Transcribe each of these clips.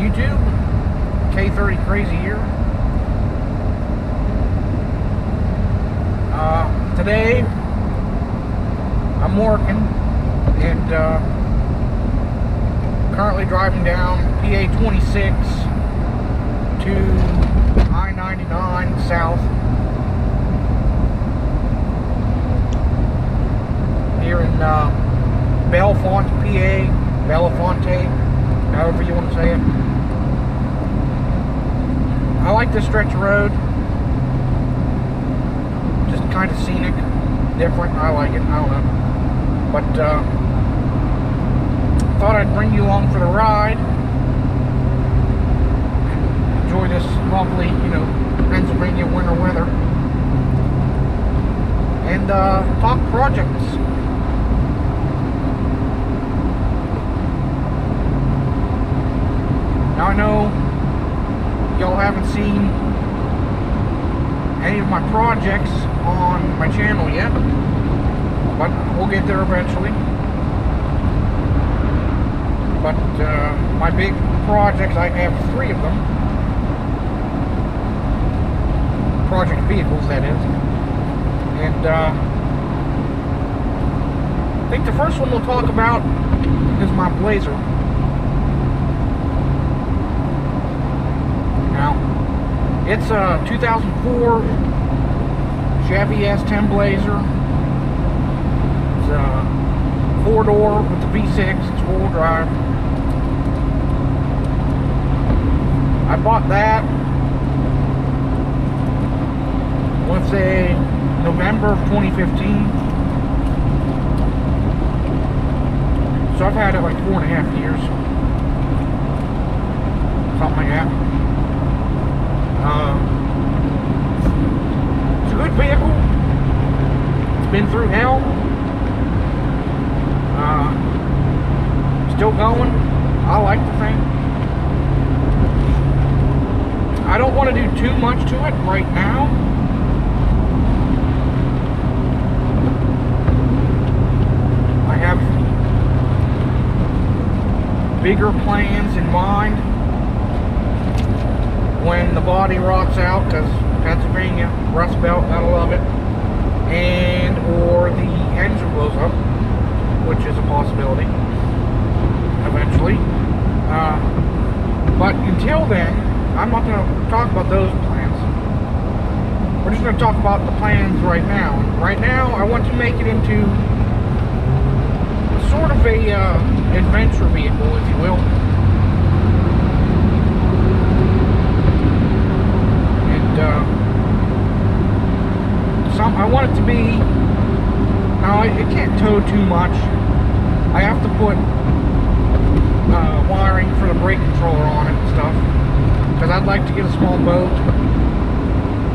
YouTube? K30 Crazy here. Today I'm working and currently driving down PA 26 to I-99 south here in Bellefonte, PA, Bellefonte, however you want to say it. I like this stretch of road. Just kind of scenic, different. I like it. I don't know. But thought I'd bring you along for the ride. Enjoy this lovely, Pennsylvania winter weather. And talk projects. Now I know y'all haven't seen any of my projects on my channel yet, but we'll get there eventually. But my big projects, I have 3 of them. Project vehicles, that is. And I think the first one we'll talk about is my Blazer. Now, it's a 2004 Chevy S10 Blazer. It's a 4-door with the V6. It's 4-wheel drive. I bought that, let's say, November of 2015. So I've had it like 4.5 years. Something like that. It's a good vehicle. It's been through hell. Still going. I like the thing. I don't want to do too much to it right now. I have bigger plans in mind when the body rots out, because Pennsylvania, Rust Belt, gotta love it, and or the engine blows up, which is a possibility eventually. But until then, I'm not going to talk about those plans. We're just going to talk about the plans right now. Right now, I want to make it into sort of a adventure vehicle, if you will. I want it to be, now it can't tow too much. I have to put wiring for the brake controller on it and stuff, because I'd like to get a small boat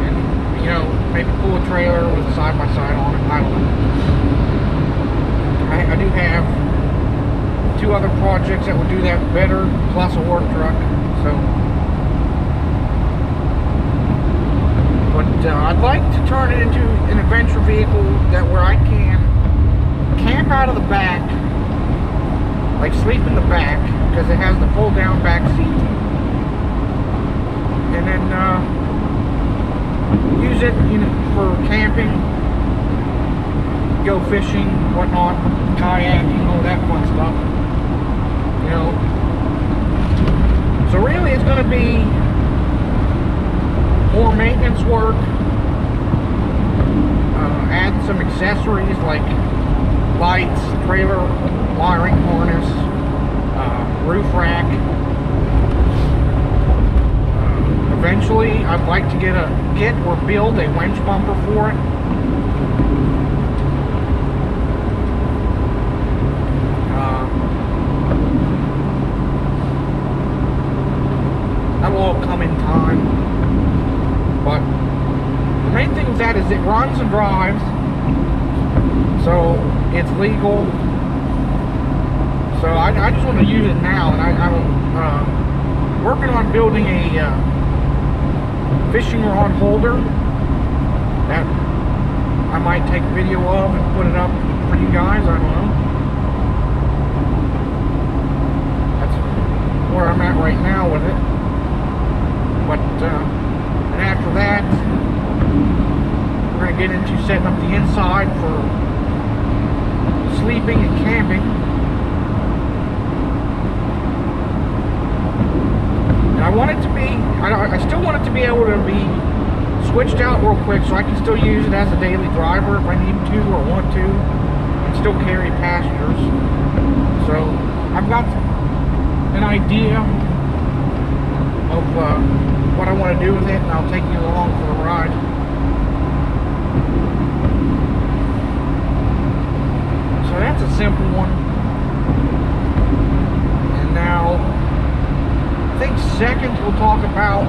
and, maybe pull a trailer with a side-by-side on it. I don't know. I do have 2 other projects that would do that better, plus a work truck, so. But I'd like to turn it into an adventure vehicle where I can camp out of the back, like sleep in the back, because it has the fold-down back seat, and then use it, for camping, go fishing, whatnot, kayaking, all that fun stuff. So really, it's going to be more maintenance work, add some accessories like lights, trailer, wiring harness, roof rack. Eventually, I'd like to get or build a winch bumper for it. That'll all come in time. But the main thing with that is it runs and drives, so it's legal. So I just want to use it now, and I'm working on building a fishing rod holder that I might take a video of and put it up for you guys. I don't know. That's where I'm at right now with it. inside for sleeping and camping. And I want it to be, I still want it to be able to be switched out real quick so I can still use it as a daily driver if I need to or want to, and still carry passengers. So I've got an idea of what I want to do with it, and I'll take you along for the ride. So that's a simple one. And now I think second we'll talk about,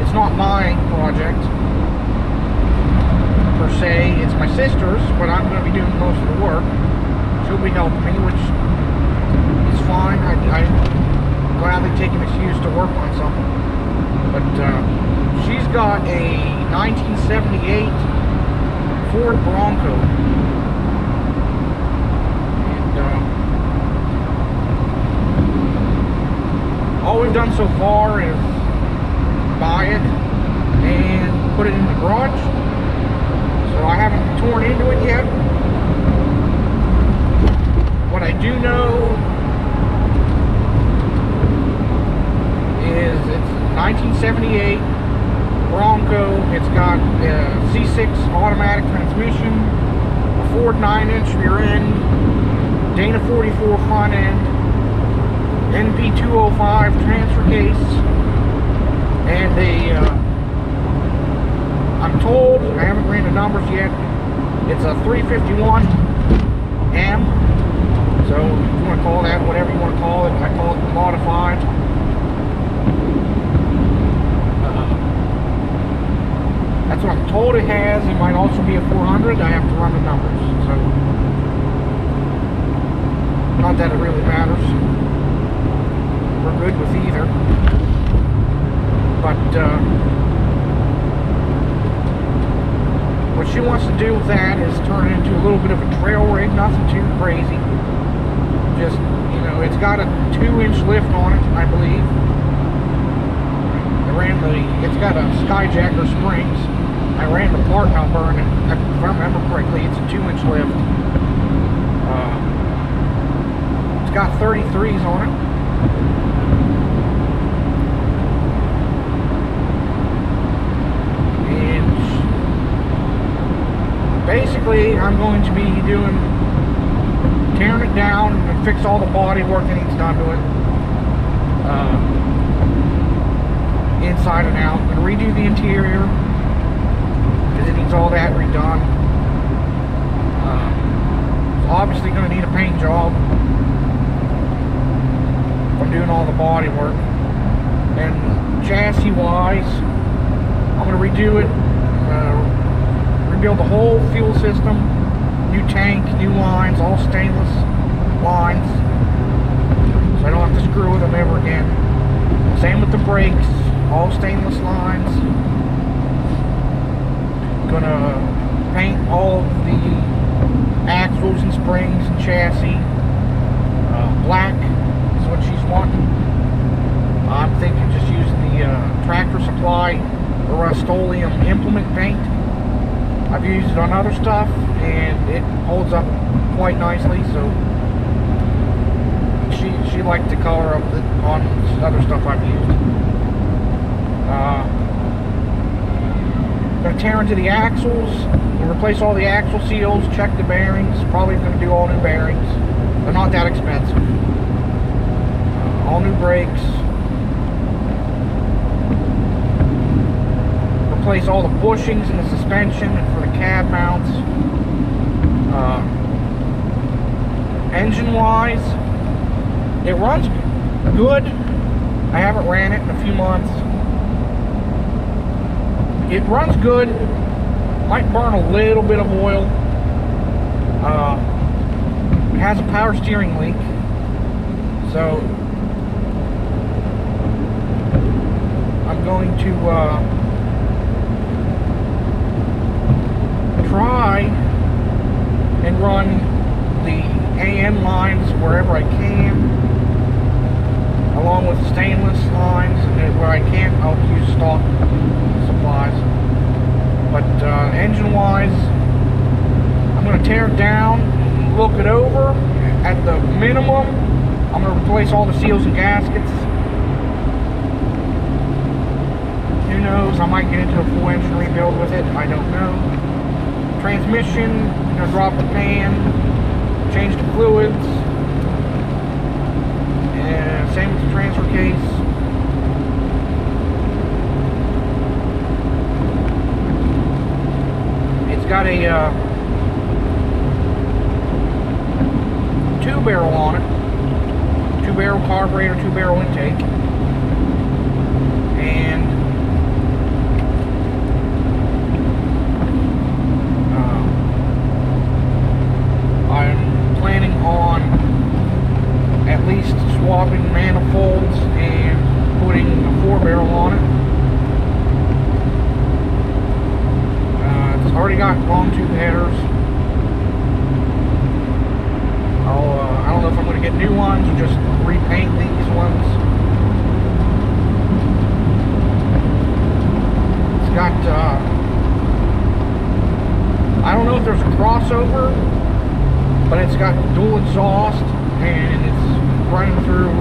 it's not my project per se, it's my sister's, but I'm going to be doing most of the work. She'll be helping me, which is fine. I'm gladly take an excuse to work on something. But she's got a 1978 Ford Bronco. And all we've done so far is buy it and put it in the garage. So I haven't torn into it yet. What I do know is it's 1978 Bronco. It's got a C6 automatic transmission, a Ford 9-inch rear end, Dana 44 front end, NP 205 transfer case, and I'm told, I haven't ran the numbers yet, it's a 351M. So if you want to call that whatever you want to call it, I call it modified. That's what I'm told it has. It might also be a 400. I have to run the numbers. So, not that it really matters. We're good with either. But what she wants to do with that is turn it into a little bit of a trail rig. Nothing too crazy. Just, you know, it's got a 2-inch lift on it, I believe. It's got a skyjacker springs. I ran the part number, and if I remember correctly, it's a 2-inch lift. It's got 33s on it. And basically, I'm going to be tearing it down and fix all the body work that needs done to it. Inside and out. I'm going to redo the interior because it needs all that redone. Obviously going to need a paint job from doing all the body work. And chassis wise, I'm going to redo it, rebuild the whole fuel system, new tank, new lines, all stainless lines, so I don't have to screw with them ever again. Same with the brakes, all stainless lines. Gonna paint all of the axles and springs and chassis black is what she's wanting. I'm thinking just using the Tractor Supply Rust-Oleum implement paint. I've used it on other stuff and it holds up quite nicely, so she liked the color of it on other stuff I've used. Gonna tear into the axles, replace all the axle seals, check the bearings. Probably gonna do all new bearings. They're not that expensive. All new brakes. Replace all the bushings in the suspension and for the cab mounts. Engine wise, it runs good. I haven't ran it in a few months. It runs good. Might burn a little bit of oil. It has a power steering leak, so I'm going to try and run the AN lines wherever I can, along with stainless lines, and where I can't, I'll use stock supplies. But engine-wise, I'm going to tear it down, look it over. At the minimum, I'm going to replace all the seals and gaskets. Who knows, I might get into a full engine rebuild with it, I don't know. Transmission, I'm going to drop the pan, change the fluids, and same with the transfer case. It's got a 2-barrel on it, 2-barrel carburetor, 2-barrel intake, and I'm planning on at least swapping manifolds and putting a 4-barrel on it. It's already got long tube headers. I don't know if I'm going to get new ones or just repaint these ones. It's got, I don't know if there's a crossover, but it's got dual exhaust, and it's running through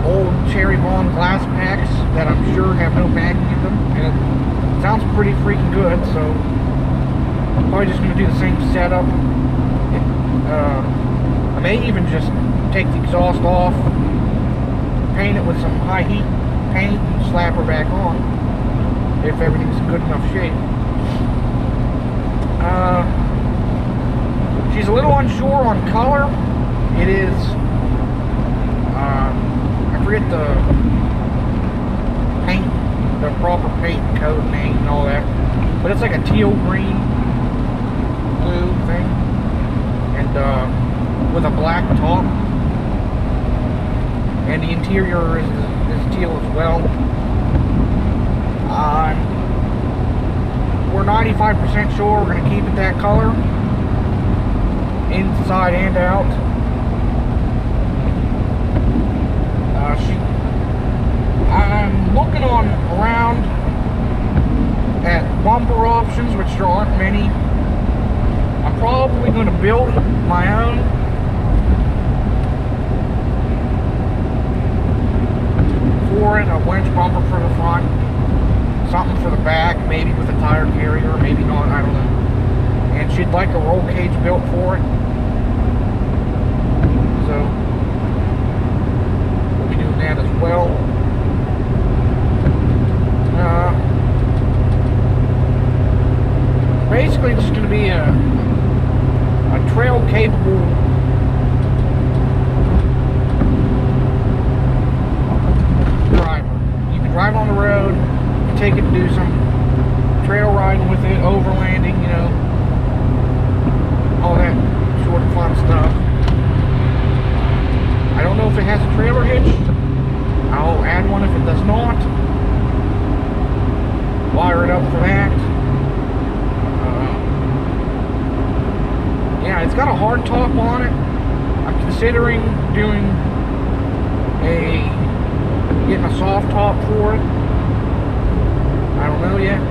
old Cherry Bond glass packs that I'm sure have no backing in them, and it sounds pretty freaking good, so I'm probably just going to do the same setup. I may even just take the exhaust off, paint it with some high heat paint, and slap her back on if everything's in good enough shape. She's a little unsure on color. It is, I forget the paint, the proper paint code name and all that, but it's like a teal green blue thing, and with a black top, and the interior is teal as well. We're 95% sure we're going to keep it that color, inside and out. I'm looking around at bumper options, which there aren't many. I'm probably going to build my own. For it, a winch bumper for the front, something for the back, maybe with a tire carrier, maybe not, I don't know. And she'd like a roll cage built for it. So we'll be doing that as well. Basically, this is going to be a trail capable driver. You can drive on the road, take it and do some trail riding with it, overlanding, you know, all that sort of fun stuff. I don't know if it has a trailer hitch. I'll add one if it does not. Wire it up for that. Yeah, it's got a hard top on it. I'm considering getting a soft top for it. I don't know yet.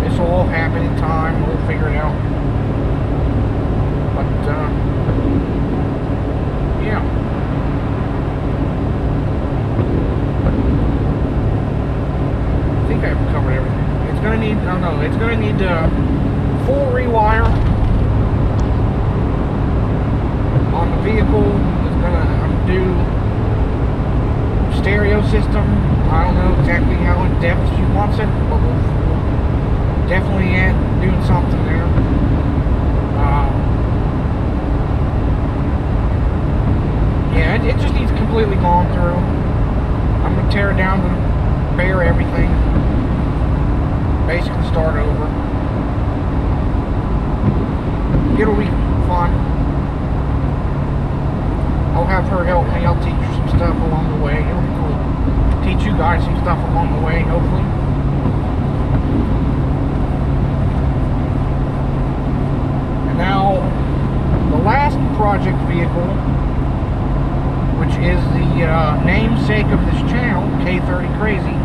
This will all happen in time. We'll figure it out. But, yeah. I think I've covered everything. It's going to need, it's going to need full rewire on the vehicle. It's going to do stereo system. I don't know exactly how in depth she wants it, but we'll definitely doing something there. Yeah, it just needs completely gone through. I'm going to tear it down to bare everything. Basically start over. It'll be fun. I'll have her help me. I'll teach her some stuff along the way. It'll be cool. Teach you guys some stuff along the way, hopefully. And now, the last project vehicle, which is the namesake of this channel, K30 Crazy,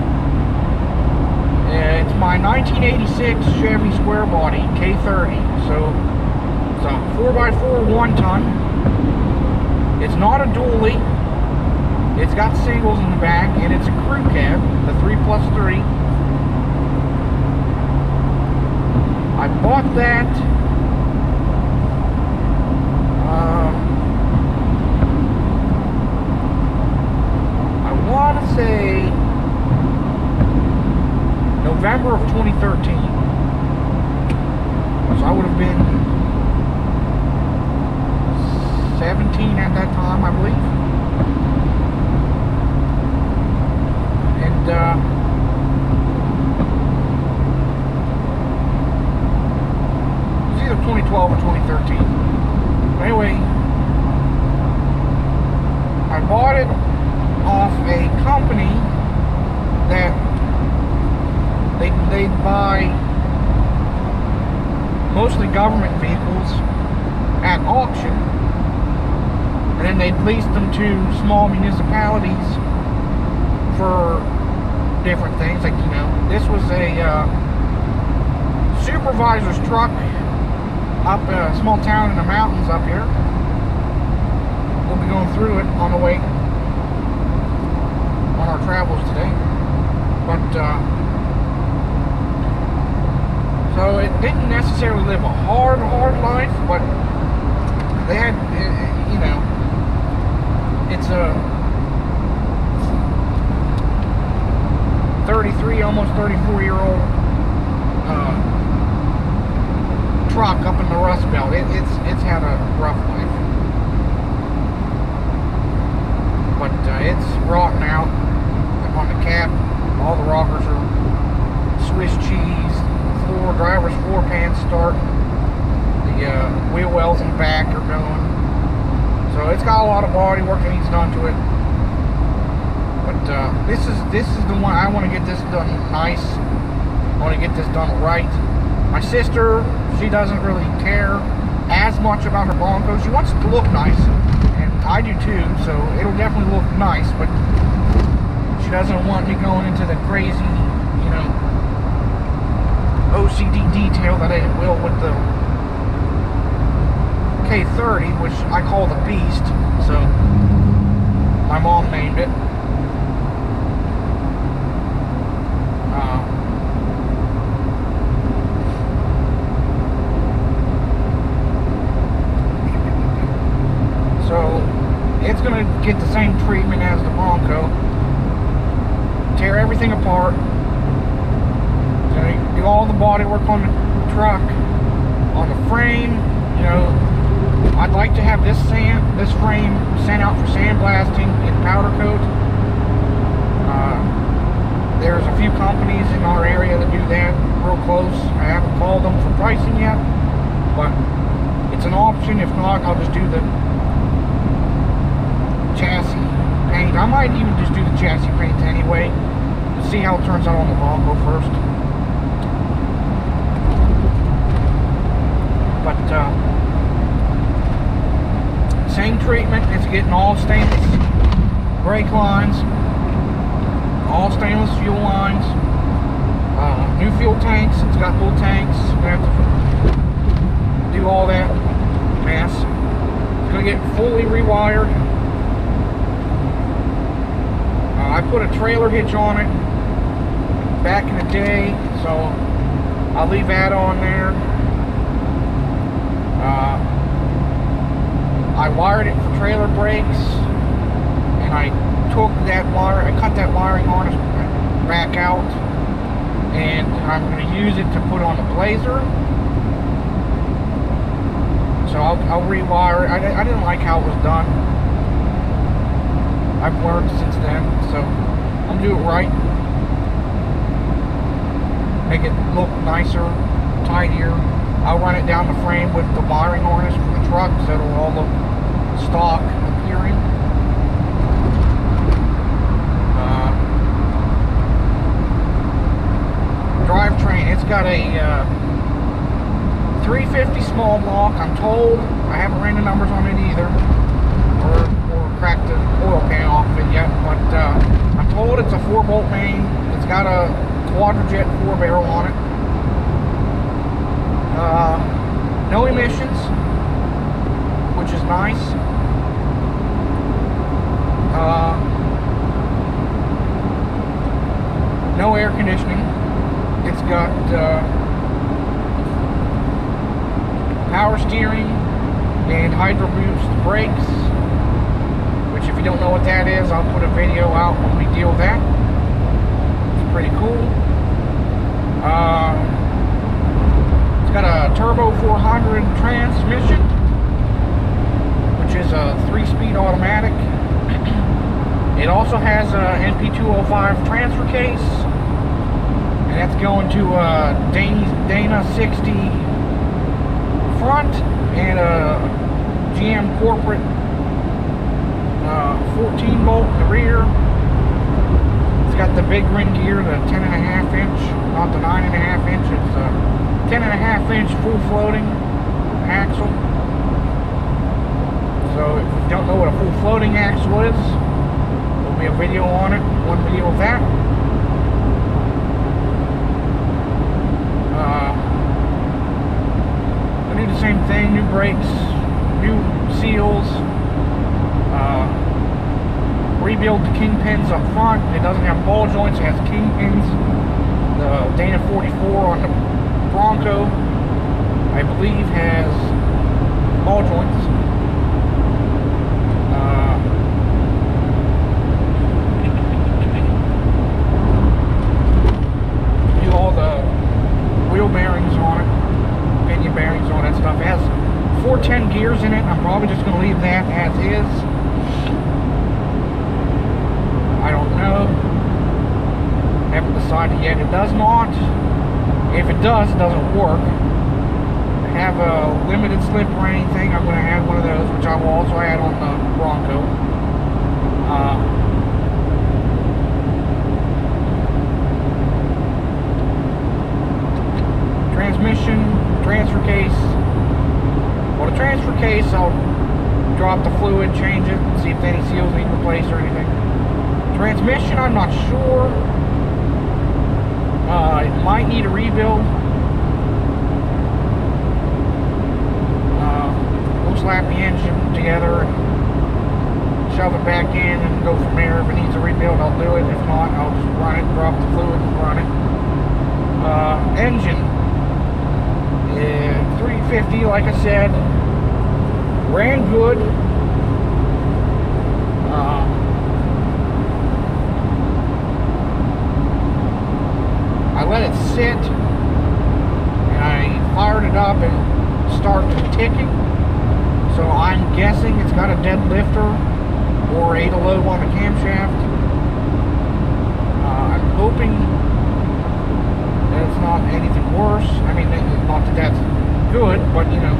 It's my 1986 Chevy Square Body K30. So it's a 4x4 1-ton. It's not a dually. It's got singles in the back, and it's a crew cab, the 3+3. I bought that. I want to say November of 2013. So I would have been 17 at that time, I believe. And it was either 2012 or 2013. But anyway, I bought it off a company that they'd buy mostly government vehicles at auction, and then they'd lease them to small municipalities for different things. Like, you know, this was a supervisor's truck up a small town in the mountains up here. We'll be going through it on the way on our travels today. But so it didn't necessarily live a hard life, but they had, you know, it's a 33, almost 34-year-old truck up in the Rust Belt. It's had a rough life, but it's rotten out. Like on the cab, all the rockers are Swiss cheese. Driver's floor pans start. The wheel wells in the back are going. So it's got a lot of body work that needs done to it. But this is the one I want to get this done nice. I want to get this done right. My sister, she doesn't really care as much about her Bronco. She wants it to look nice, and I do too. So it'll definitely look nice, but she doesn't want me going into the crazy, you know, OCD detail that I will with the K30, which I call the Beast. So my mom named it. So it's gonna get the same treatment as the Bronco. Tear everything apart. Do all the body work on the truck, on the frame. You know, I'd like to have this frame sent out for sandblasting and powder coat. There's a few companies in our area that do that real close. I haven't called them for pricing yet, but it's an option. If not, I'll just do the chassis paint. I might even just do the chassis paint anyway. See how it turns out on the Bronco first. But same treatment. It's getting all stainless brake lines, all stainless fuel lines, new fuel tanks. It's got full tanks. We have to do all that mess. It's gonna get fully rewired. I put a trailer hitch on it back in the day, so I'll leave that on there. I wired it for trailer brakes, and I took that wire, I cut that wiring harness back out, and I'm going to use it to put on the Blazer. So I'll rewire it. I didn't like how it was done. I've learned since then, so I'll do it right. Make it look nicer, tidier. I'll run it down the frame with the wiring harness for the truck, so it'll all look stock appearing. Drivetrain, it's got a 350 small block, I'm told. I haven't ran the numbers on it either, or cracked the oil pan off of it yet, but I'm told it's a 4-bolt main. It's got a quadrajet 4-barrel on it. No emissions, which is nice. No air conditioning. It's got power steering and hydro boost brakes, which if you don't know what that is, I'll put a video out when we deal with that. It's pretty cool. It's got a turbo 400 transmission, which is a 3-speed automatic. It also has a NP205 transfer case, and that's going to a Dana 60 front and a GM corporate 14 bolt in the rear. It's got the big ring gear, the 10.5 inch, not the 9.5 inch. It's a 10.5 inch full floating axle. So if you don't know what a full floating axle is, there'll be a video on it, one video of that. I do the same thing, new brakes, new seals, rebuild the kingpins up front. It doesn't have ball joints, it has kingpins. The Dana 44 on the Bronco, I believe, has ball joints. Do all the wheel bearings on it, pinion bearings, all that stuff. It has 410 gears in it. I'm probably just going to leave that as is. I don't know. Haven't decided yet. It does not. If it does, it doesn't work. I have a limited slip or anything. I'm going to add one of those, which I will also add on the Bronco. Transmission, transfer case. Well, the transfer case, I'll drop the fluid, change it, see if any seals need replaced or anything. Transmission, I'm not sure. It might need a rebuild. We'll slap the engine together and shove it back in and go from there. If it needs a rebuild, I'll do it. If not, I'll just run it, drop the fluid and run it. Engine. 350, like I said. Ran good. I let it sit, and I fired it up and started ticking. So I'm guessing it's got a dead lifter or a low on the camshaft. I'm hoping that it's not anything worse. I mean, not that that's good, but you know,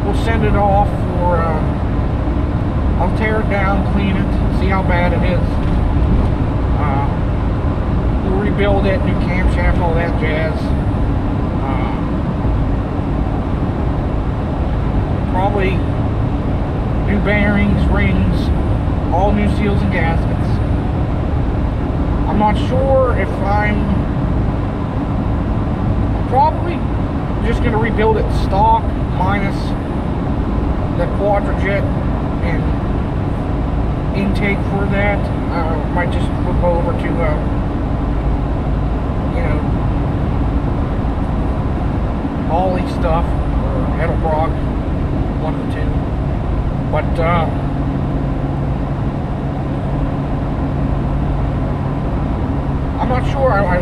we'll send it off for. I'll tear it down, clean it, see how bad it is. We'll rebuild it, new camshaft, all that jazz. Probably new bearings, rings, all new seals and gaskets. I'm not sure if I'm probably just going to rebuild it stock minus the quadrajet and intake for that. Might just flip over to you know, Ollie stuff or Edelbrock, one of the two. But I'm not sure. I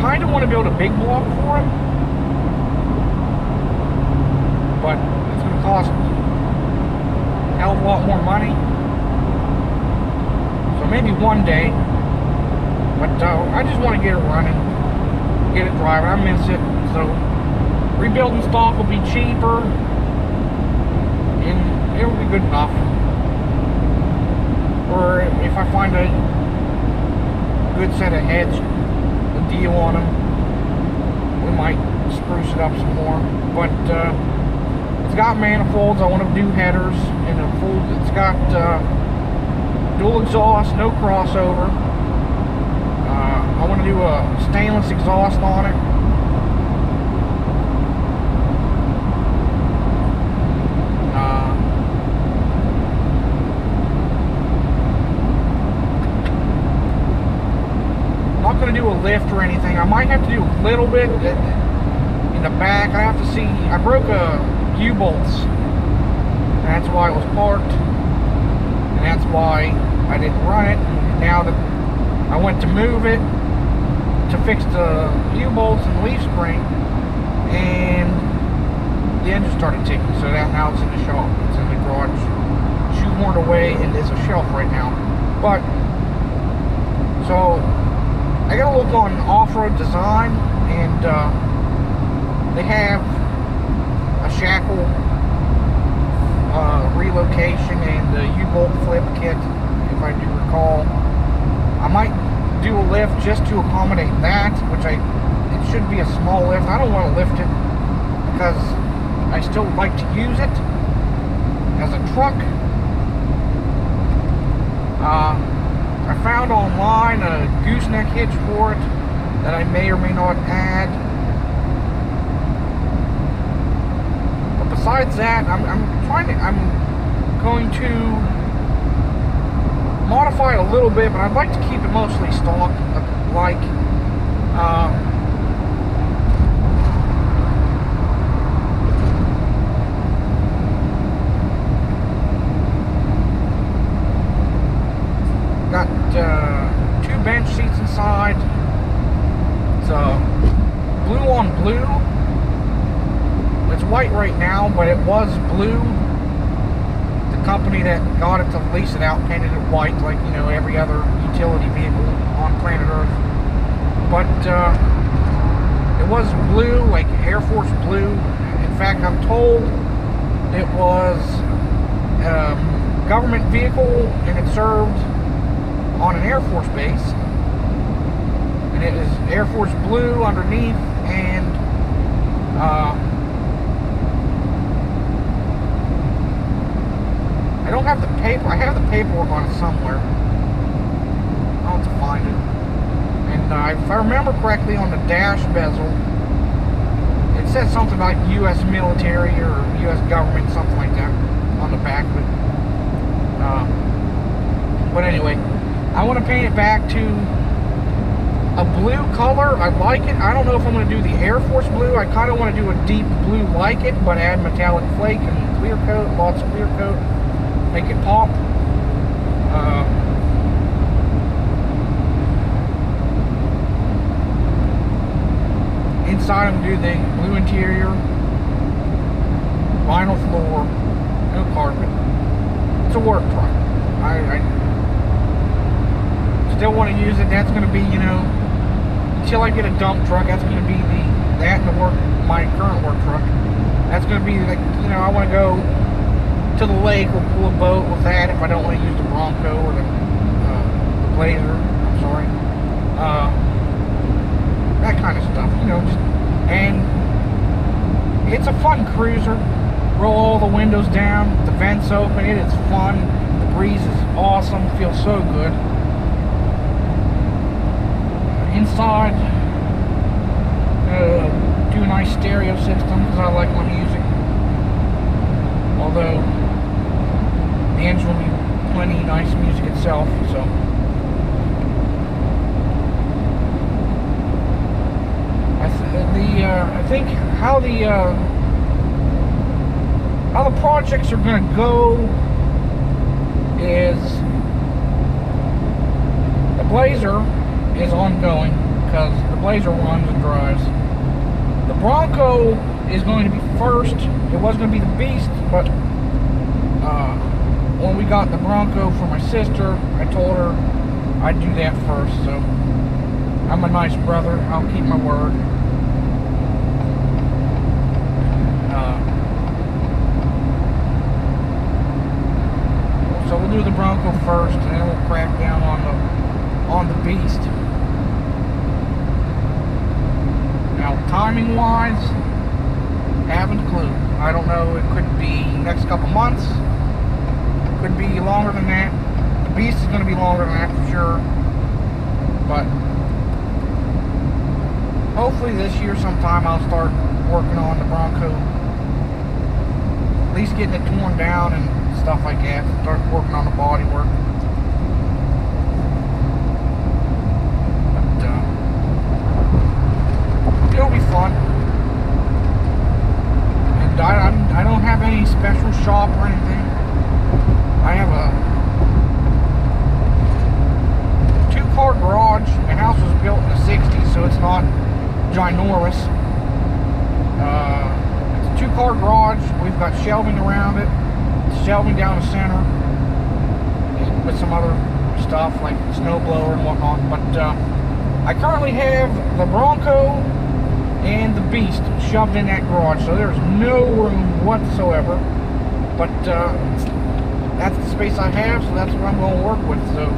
kind of want to build a big block for it, but it's going to cost a hell of a lot more money. So maybe one day. But I just want to get it running, get it driving. I miss it. So rebuilding stock will be cheaper, and it'll be good enough. Or if I find a good set of heads, a deal on them, we might spruce it up some more. But it's got manifolds. I want to do headers, and it's got dual exhaust, no crossover. I want to do a stainless exhaust on it. Not going to do a lift or anything. I might have to do a little bit in the back. I have to see. I broke a U-bolts. That's why it was parked, and that's why I didn't run it. And now that I went to move it to fix the U-bolts and the leaf spring, and the engine started ticking. So that now it's in the shop. It's in the garage, shoehorned away, and there's a shelf right now. But so I got to look on off-road design, and they have a shackle relocation and the U-bolt flip kit, if I do recall. I might do a lift just to accommodate that, which it should be a small lift. I don't want to lift it because I still like to use it as a truck. I found online a gooseneck hitch for it that I may or may not add. But besides that, I'm going to modify it a little bit, but I'd like to keep it mostly stock, like got 2 bench seats inside. It's blue on blue. It's white right now, but it was blue. The company that got it to lease it out painted it white, like, you know, every other utility vehicle on planet Earth. But it was blue, like Air Force blue. In fact, I'm told it was a government vehicle, and it served on an Air Force base, and it is Air Force blue underneath, and I don't have the paper. I have the paperwork on it somewhere. I'll have to find it. And if I remember correctly, on the dash bezel, it says something like U.S. military or U.S. government, something like that, on the back of it. But anyway, I want to paint it back to a blue color. I like it. I don't know if I'm going to do the Air Force blue. I kind of want to do a deep blue like it, but add metallic flake and clear coat, lots of clear coat, make it pop. Inside, I'm going to do the blue interior, vinyl floor, no carpet. It's a work truck. I still want to use it. That's going to be, you know, until I get a dump truck, that's going to be that and my current work truck. That's going to be, like, you know, I want to go to the lake or pull a boat with that if I don't want to use the Bronco or the Blazer. I'm sorry. That kind of stuff, you know. And it's a fun cruiser. Roll all the windows down, the vents open. It is fun. The breeze is awesome. Feels so good. Inside, do a nice stereo system because I like my music. Although the engine will be plenty nice music itself. So I think how the projects are going to go is the Blazer is ongoing because the Blazer runs and drives. The Bronco is going to be first. It was going to be the Beast, but when we got the Bronco for my sister, I told her I'd do that first. So I'm a nice brother. I'll keep my word. So we'll do the Bronco first, and then we'll crack down on the Beast. Now, timing-wise, haven't a clue. I don't know. It could be next couple months. Could be longer than that. The Beast is going to be longer than that for sure. But hopefully this year sometime I'll start working on the Bronco. At least getting it torn down and stuff like that. Start working on the body work. But it'll be fun. And I don't have any special shop or anything. I have a 2-car garage. The house was built in the 60s, so it's not ginormous. It's a 2-car garage. We've got shelving around it, shelving down the center, and with some other stuff like snow blower and whatnot. But I currently have the Bronco and the Beast shoved in that garage, so there's no room whatsoever. But that's the space I have, so that's what I'm going to work with. So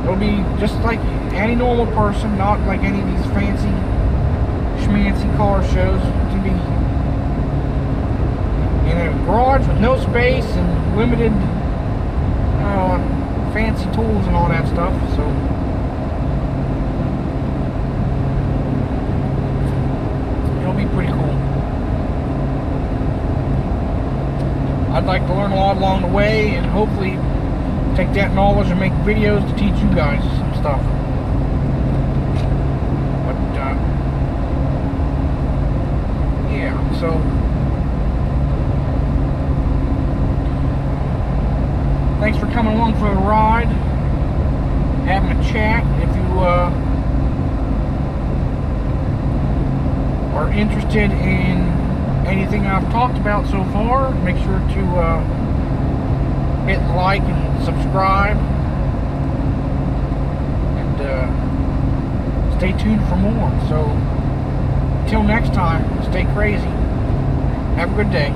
it'll be just like any normal person, not like any of these fancy schmancy car shows. To be in a garage with no space and limited fancy tools and all that stuff. So it'll be pretty cool. I'd like to learn a lot along the way and hopefully take that knowledge and make videos to teach you guys some stuff. But yeah, so thanks for coming along for the ride, having a chat. If you are interested in anything I've talked about so far, make sure to hit like and subscribe, and stay tuned for more. So until next time, stay crazy. Have a good day.